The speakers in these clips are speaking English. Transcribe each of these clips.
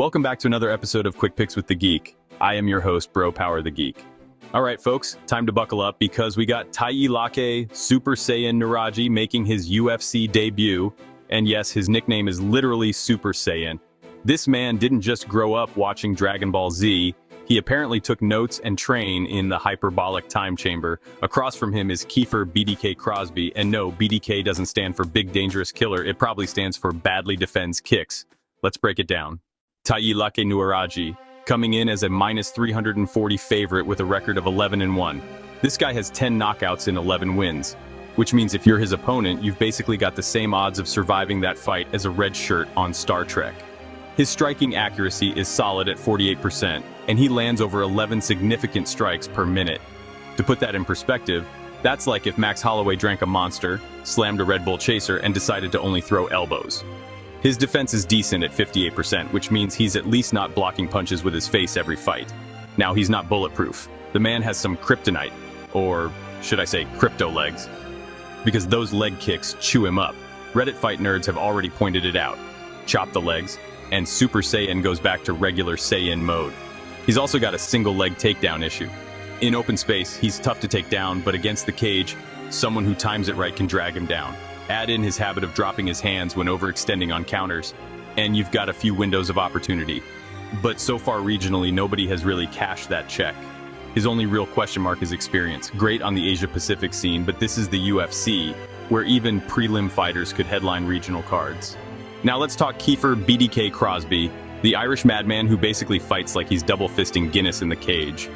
Welcome back to another episode of Quick Picks with the Geek. I am your host, Bro Power the Geek. All right, folks, time to buckle up because we got Taiyilake Super Saiyan Nueraji making his UFC debut. And yes, his nickname is literally Super Saiyan. This man didn't just grow up watching Dragon Ball Z. He apparently took notes and trained in the hyperbolic time chamber. Across from him is Kiefer BDK Crosbie, and no, BDK doesn't stand for Big Dangerous Killer, it probably stands for Badly Defends Kicks. Let's break it down. Taiyilake Nueraji, coming in as a minus 340 favorite with a record of 11-1. This guy has 10 knockouts in 11 wins, which means if you're his opponent, you've basically got the same odds of surviving that fight as a red shirt on Star Trek. His striking accuracy is solid at 48%, and he lands over 11 significant strikes per minute. To put that in perspective, that's like if Max Holloway drank a Monster, slammed a Red Bull Chaser, and decided to only throw elbows. His defense is decent at 58%, which means he's at least not blocking punches with his face every fight. Now, he's not bulletproof. The man has some kryptonite, or should I say crypto legs, because those leg kicks chew him up. Reddit fight nerds have already pointed it out. Chop the legs, and Super Saiyan goes back to regular Saiyan mode. He's also got a single leg takedown issue. In open space, he's tough to take down, but against the cage, someone who times it right can drag him down. Add in his habit of dropping his hands when overextending on counters, and you've got a few windows of opportunity. But so far regionally, nobody has really cashed that check. His only real question mark is experience. Great on the Asia-Pacific scene, but this is the UFC, where even prelim fighters could headline regional cards. Now let's talk Kiefer BDK Crosbie, the Irish madman who basically fights like he's double-fisting Guinness in the cage.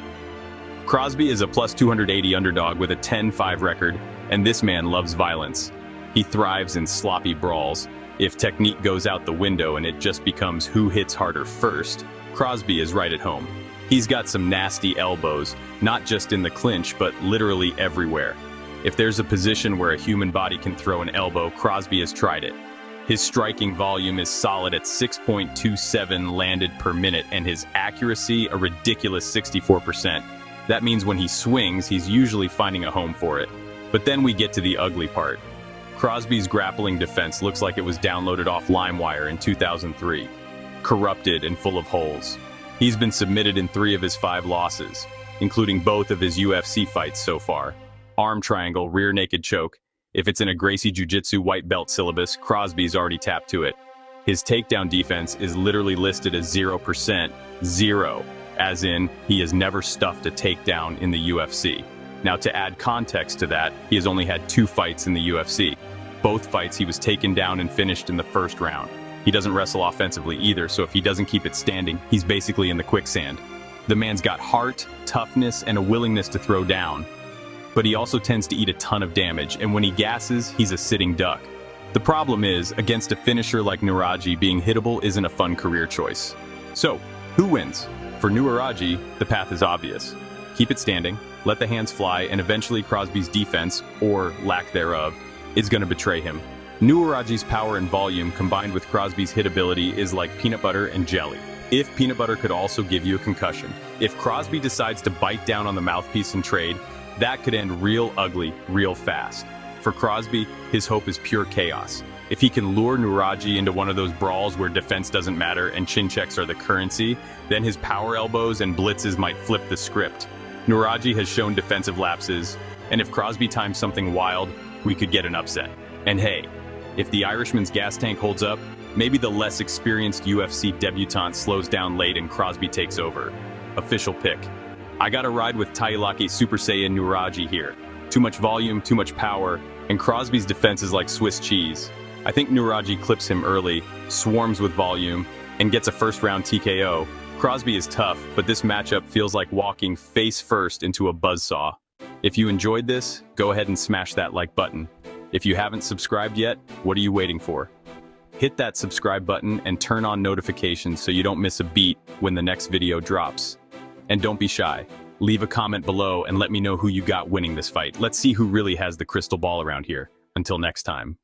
Crosbie is a plus 280 underdog with a 10-5 record, and this man loves violence. He thrives in sloppy brawls. If technique goes out the window and it just becomes who hits harder first, Crosbie is right at home. He's got some nasty elbows, not just in the clinch, but literally everywhere. If there's a position where a human body can throw an elbow, Crosbie has tried it. His striking volume is solid at 6.27 landed per minute, and his accuracy a ridiculous 64%. That means when he swings, he's usually finding a home for it. But then we get to the ugly part. Crosbie's grappling defense looks like it was downloaded off LimeWire in 2003. Corrupted and full of holes. He's been submitted in 3 of his 5 losses, including both of his UFC fights so far. Arm triangle, rear naked choke. If it's in a Gracie Jiu-Jitsu white belt syllabus, Crosbie's already tapped to it. His takedown defense is literally listed as 0%, zero, as in he has never stuffed a takedown in the UFC. Now, to add context to that, he has only had 2 fights in the UFC. Both fights he was taken down and finished in the first round. He doesn't wrestle offensively either, so if he doesn't keep it standing, he's basically in the quicksand. The man's got heart, toughness, and a willingness to throw down. But he also tends to eat a ton of damage, and when he gasses, he's a sitting duck. The problem is, against a finisher like Nueraji, being hittable isn't a fun career choice. So, who wins? For Nueraji, the path is obvious. Keep it standing, let the hands fly, and eventually Crosbie's defense, or lack thereof, is going to betray him. Nueraji's power and volume combined with Crosbie's hitability is like peanut butter and jelly. If peanut butter could also give you a concussion. If Crosbie decides to bite down on the mouthpiece and trade, that could end real ugly, real fast. For Crosbie, his hope is pure chaos. If he can lure Nueraji into one of those brawls where defense doesn't matter and chin checks are the currency, then his power elbows and blitzes might flip the script. Nueraji has shown defensive lapses, and if Crosbie times something wild, we could get an upset. And hey, if the Irishman's gas tank holds up, maybe the less experienced UFC debutant slows down late and Crosbie takes over. Official pick. I gotta ride with Taiyilake Super Saiyan Nueraji here. Too much volume, too much power, and Crosbie's defense is like Swiss cheese. I think Nueraji clips him early, swarms with volume, and gets a first-round TKO. Crosbie is tough, but this matchup feels like walking face first into a buzzsaw. If you enjoyed this, go ahead and smash that like button. If you haven't subscribed yet, what are you waiting for? Hit that subscribe button and turn on notifications so you don't miss a beat when the next video drops. And don't be shy. Leave a comment below and let me know who you got winning this fight. Let's see who really has the crystal ball around here. Until next time.